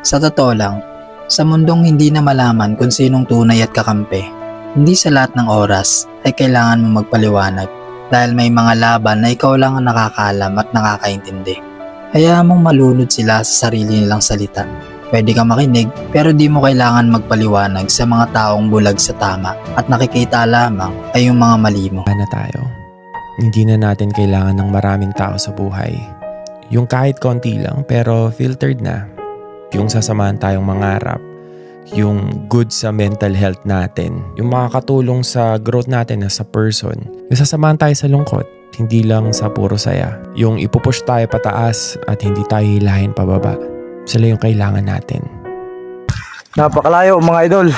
Sa totoo lang, sa mundong hindi na malaman kung sinong tunay at kakampi, hindi sa lahat ng oras ay kailangan mo magpaliwanag dahil may mga laban na ikaw lang ang nakakaalam at nakakaintindi. Hayaan mong malunod sila sa sarili nilang salita. Pwede kang makinig pero di mo kailangan magpaliwanag sa mga taong bulag sa tama at nakikita lamang ay yung mga mali mo. Na tayo. Hindi na natin kailangan ng maraming tao sa buhay. Yung kahit konti lang pero filtered na. Yung sasamahan tayong mangarap. Yung good sa mental health natin. Yung makakatulong sa growth natin as a person. Yung sasamahan tayo sa lungkot. Hindi lang sa puro saya. Yung ipupush tayo pataas at hindi tayo hilahin pababa. Sila yung kailangan natin. Napakalayo mga idol.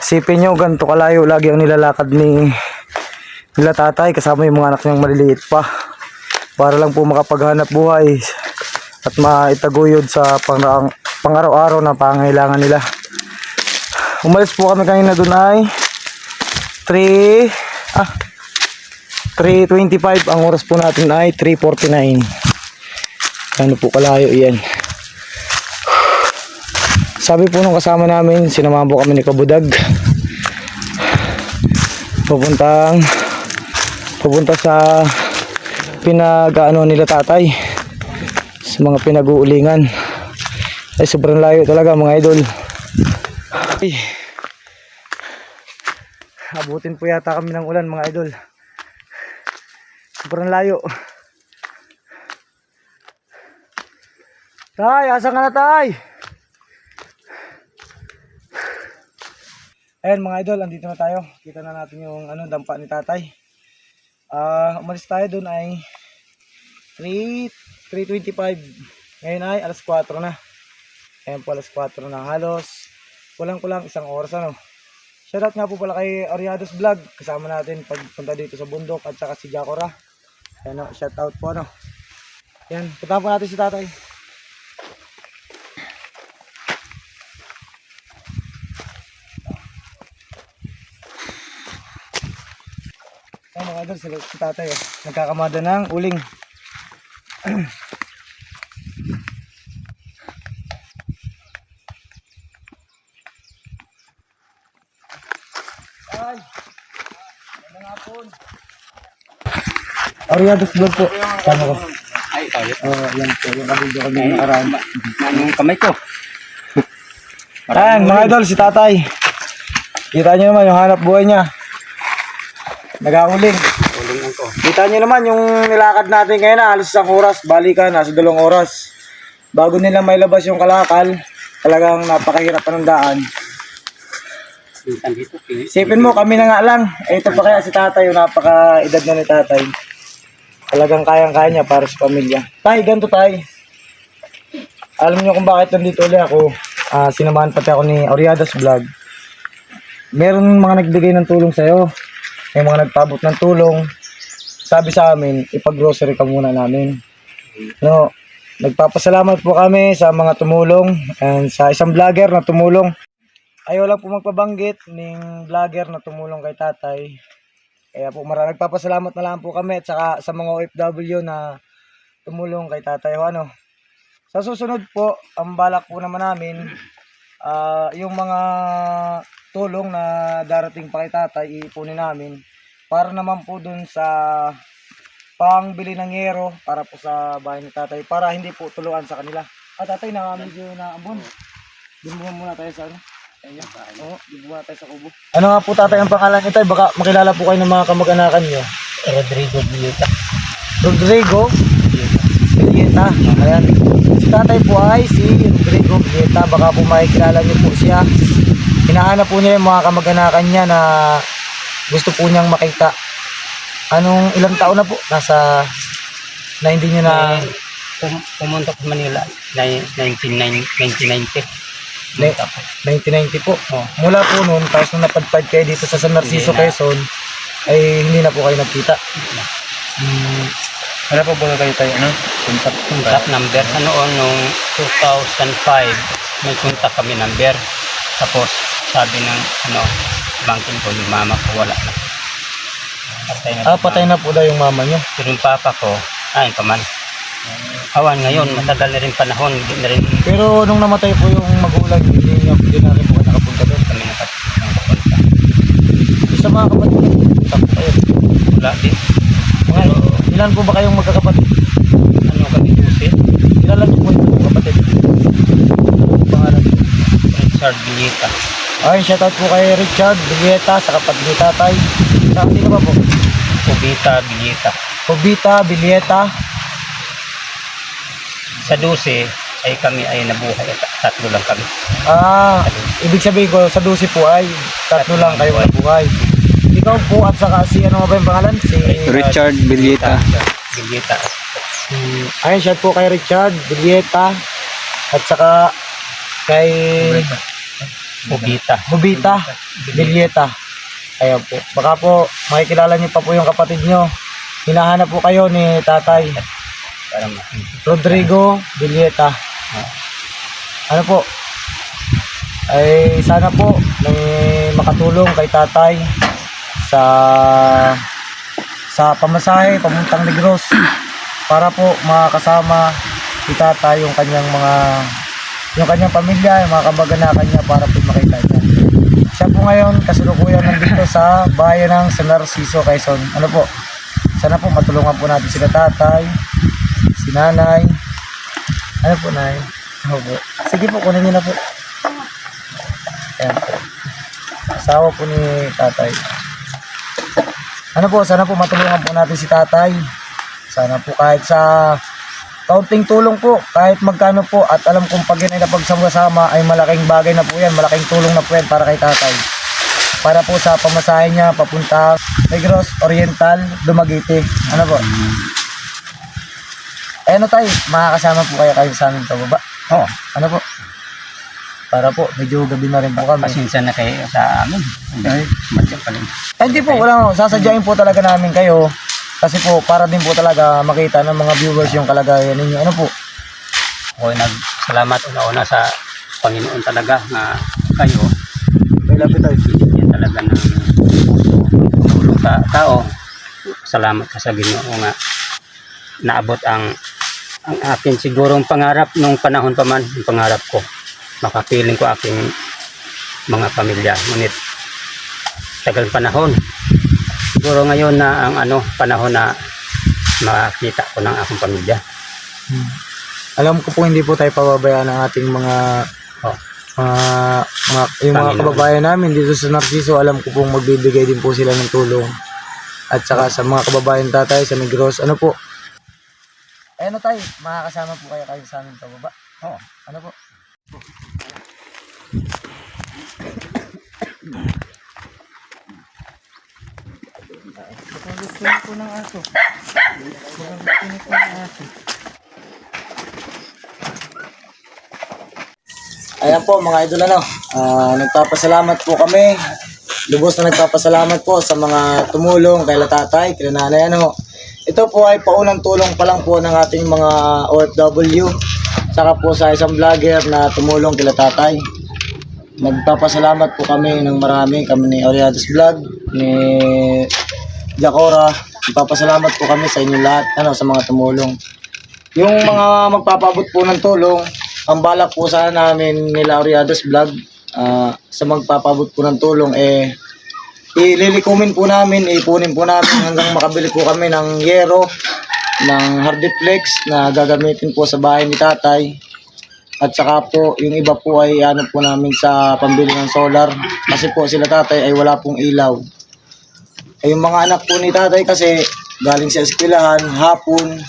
Isipin nyo ganito kalayo lagi ang nilalakad nila tatay kasama yung mga anak niyang maliliit pa. Para lang po makapaghanap buhay at maitaguyod sa pang-araw-araw na pangangailangan nila. Umalis po kami kanina doon ay 3:25. Ang oras po natin ay 3:49. Ano po kalayo yan. Sabi po nung kasama namin, sinamahan po kami ni Kabudag. Pupunta sa pinag-ano nila tatay. Sa mga pinag-uulingan. Ay sobrang layo talaga mga idol. Ay, abutin po yata kami ng ulan mga idol. Sobrang layo. Tay, asan ka na tay? Ayan mga idol, andito na tayo. Kita na natin yung dampa ni tatay. Umalis tayo doon ay 3:25. Ngayon ay alas 4 na. Ayan po alas 4 na halos. Kulang-kulang isang oras ano. Shoutout nga po pala kay Oriados Vlog. Kasama natin pagpunta dito sa bundok at saka si Jacora. Ayan o, shoutout po ano. Ayan, punta po natin si tatay. Ayan mga idol, si tatay oh. Nagkakamada ng uling. Ay, magandang hapon. Oriados Vlog po. Sama ko. Ay, tayo. Yan po, yung kabuldo kami nakaraan. Yung kamay ko. Ayan mga idol, si tatay. Kita nyo naman yung hanap buhay niya. Nag-auling. Uling lang ko. Kita nyo naman yung nilakad natin ngayon na halos isang oras. Balikan, nasa 2 oras. Bago nila may labas yung kalakal, talagang napakahirap pa ng daan. Isipin mo, kami na nga lang. Ito pa kaya si tatay, yung napaka-edad na ni tatay. Talagang kayang-kaya niya para sa pamilya. Tay, ganito tay. Alam niyo kung bakit nandito ulit ako. Sinamahan pati ako ni Oriados Vlog. Meron mga nagbigay ng tulong sa'yo. May mga nagpabot ng tulong. Sabi sa amin, ipag-grocery ka muna namin. No, nagpapasalamat po kami sa mga tumulong and sa isang vlogger na tumulong. Ayaw lang po magpabanggit ng vlogger na tumulong kay tatay. Kaya po nagpapasalamat na lang po kami at saka sa mga OFW na tumulong kay tatay. Ano? Sa susunod po, ang balak po naman namin, yung mga tulong na darating pa kay tatay, iipunin namin para naman po dun sa pangbili ng yero para po sa bahay ni tatay para hindi po tuluan sa kanila. Tatay, medyo na ambon. Bumbuhan muna tayo sa ano? Oo, bumbuhan tayo sa kubo. Ano nga po tatay ang pangalan niyo tay? Baka makilala po kayo ng mga kamag-anakan niyo. Rodrigo Bieta. Rodrigo Bieta. Ayan. Si tatay po ay si Rodrigo Bieta. Baka po makikilala niyo po siya. Hinahanap po niya yung mga kamag-anakan niya na gusto po niyang makita. Ilang taon na po? Na hindi niyo na... Pumunta ko sa Manila, 1990. 1990 po. Mula po noon, tapos nung napadpad kayo dito sa San Narciso, Quezon, ay hindi na po kayo nagkita. Wala po ba kayo tayo, contact number. Noong 2005, may contact kami number. Tapos, sabi ng, banking ko, yung mama ko, wala na. Patay na po daw yung mama niyo. Pero yung papa ko, yung paman. awan ngayon, matagal na rin panahon, hindi na rin Pero nung namatay po yung magulang, hindi na rin po kayo nakapunta doon. kami nakapunta. Sa mga kapatid, tapos kayo. Wala din. Mga, ilan po ba kayong magkakapatid? Ano kami kasi? Kilala niyo po yung kapatid? Pangalan niyo? Richard Villita. Ay, shoutout po kay Richard Villeta sa kapatid ni tatay. Sa sino ba po? Ubita Villita. Obita Villeta. Sa 12 ay kami ay nabuhay at tatlo lang kami. Ah, ibig sabihin ko sa 12 po ay tatlo lang kayo nabuhay. Ikaw po at saka si ano nga ba yung pangalan? Si Richard Villeta. Villita. Ayun, shout po kay Richard Villeta at saka kay Ubita. Bubita Villeta. Ayan po. Baka po makikilala niyo pa po yung kapatid niyo. Hinahanap po kayo ni tatay Para Rodrigo Villeta. Ano po? Ay sana po may makatulong kay tatay sa pamasahe pamuntang Negros para po makakasama si tatay yung kanyang pamilya, yung mga kamag-anakan niya para po makita niya. Siya po ngayon kasalukuyan nandito sa bayan ng San Narciso, Quezon. Ano po? Sana po matulungan po natin sila tatay, si nanay. Ano po, nay? Ano po? Sige po, kunin niyo na po. Ayan po. Asawa po ni tatay. Ano po, sana po matulungan po natin si tatay. Sana po kahit sa kaunting tulong po, kahit magkano po, at alam kong pag yun ay napagsama-sama ay malaking bagay na po yan, malaking tulong na po yan para kay tatay. Para po sa pamasahe niya papunta Negros Oriental, Dumaguete. Ano po? Eh ano tayo, makakasama po kayo sa amin ito, baba? Oo. Ano po? Para po, medyo gabi na rin po kami. Pasensya na kayo sa amin. Madyan pa rin. Hindi po, wala, sasadyain po talaga namin kayo. Kasi po, para din po talaga makita ng mga viewers yung kalagayan ninyo. Ano po? Ako ay nagsalamat una-una sa Panginoon talaga na kayo. May lapit tayo. Yan talaga ng tulong sa tao. Salamat ka sa Ginoo nga naabot ang akin sigurong pangarap nung panahon pa man, yung pangarap ko. Makapiling ko aking mga pamilya. Ngunit tagal panahon. Siguro ngayon na ang panahon na makita ko ng akong pamilya. Alam ko po hindi po tayo pababayaan ng ating mga yung mga Panginoon. kababayan namin dito sa Narciso. Alam ko pong magbibigay din po sila ng tulong. At saka sa mga kababayan tatay sa Negros. Ano po? Eh ano tayo? Makakasama po kayo sa amin ito, baba? Oo. Ano po? Ayan po mga idol, nagpapasalamat po kami. Lubos na nagpapasalamat po sa mga tumulong kay tatay, kay nanay. Ito po ay paunang tulong pa lang po ng ating mga OFW. Saka po sa isang vlogger na tumulong kay tatay. Nagpapasalamat po kami ng marami. Kami ni Oriados Vlog, ni Jacora. Nagpapasalamat po kami sa inyo lahat, sa mga tumulong. Yung mga magpapabot po ng tulong, ang balak po sana namin nila Oriados Vlog, sa magpapabot po ng tulong, ililikumin po namin, ipunin po namin hanggang makabili po kami ng yero, ng hardiplex na gagamitin po sa bahay ni tatay. At saka po, yung iba po ay po namin sa pambili ng solar. Kasi po sila tatay ay wala pong ilaw. Ay yung mga anak po ni tatay kasi galing sa eskwelahan, hapon,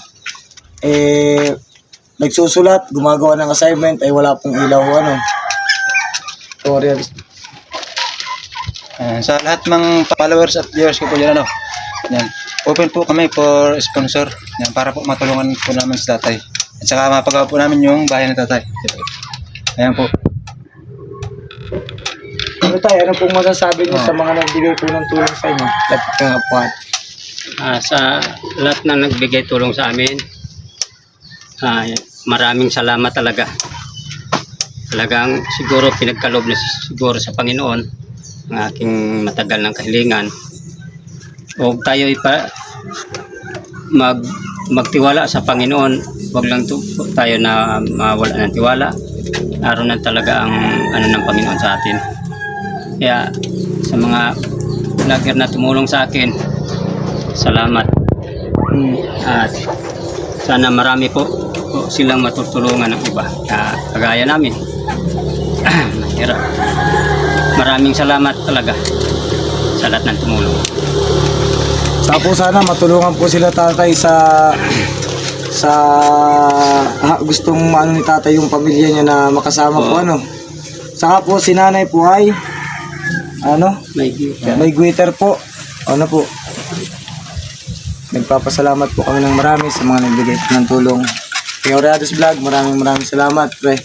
nagsusulat, gumagawa ng assignment, ay wala pong ilaw, Sorry. Sa lahat ng followers at viewers ko po dyan, yan, open po kami for sponsor, yan, para po matulungan po namin si tatay. At saka mapagawa po namin yung bahay ng tatay. Ayan po. Ano tayo, ano pong masasabi niyo sa mga nagbigay po ng tulong sa inyo? Sa lahat na nagbigay tulong sa amin, maraming salamat talaga. Talagang siguro pinagkaloob na siguro sa Panginoon ang aking matagal ng kahilingan. O tayo magtiwala sa Panginoon. Huwag lang tayo na mawala ng tiwala. Naroon na talaga ang ano ng Panginoon sa atin. Kaya sa mga vlogger na tumulong sa akin, salamat. At sana marami po silang matutulungan ng iba na kagaya namin. Mahirap. Maraming salamat talaga sa lahat ng tumulong. Po sana matulungan po sila tatay sa gustong ano ni tatay yung pamilya niya na makasama po ano. Saka po si nanay po ay ano, may guitar po. Ano po. Nagpapasalamat po kami ng marami sa mga nagbigay ng tulong. Kay Oriados Vlog, maraming salamat, pre.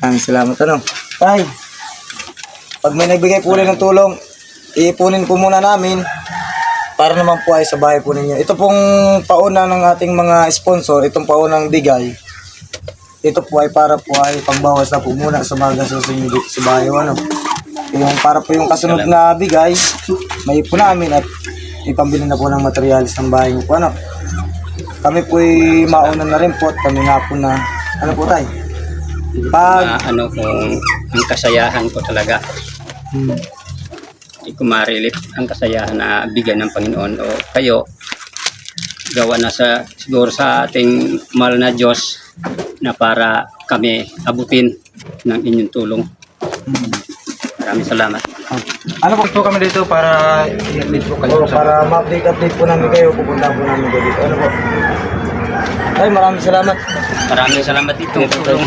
Maraming salamat ano. Tay, pag may nagbigay po ulit ng tulong, iipunin po muna namin para naman po ay sa bahay po ninyo. Ito pong pauna ng ating mga sponsor, itong paunang bigay. Ito po ay para po ay pangbawas na po muna sa mga gasusin dito sa bahay. Ano? Yung para po yung kasunod na bigay, may po namin at ipambili na po ng materialis ng bahay mo po. Ano? Kami po ay mauna na rin po at kami nga po na, ano po tayo? Ano kung ang kasayahan ko talaga. Hindi ko marilit ang kasayahan na bigyan ng Panginoon o kayo gawa na sa siguro sa ating mahal na Diyos na para kami abutin ng inyong tulong. Maraming salamat. Ano po? Po kami dito para i-update po kayo. Para ma-update po namin kayo, pupunta po namin dito. Ano po? Ay, maraming salamat. Maraming salamat itong tulong.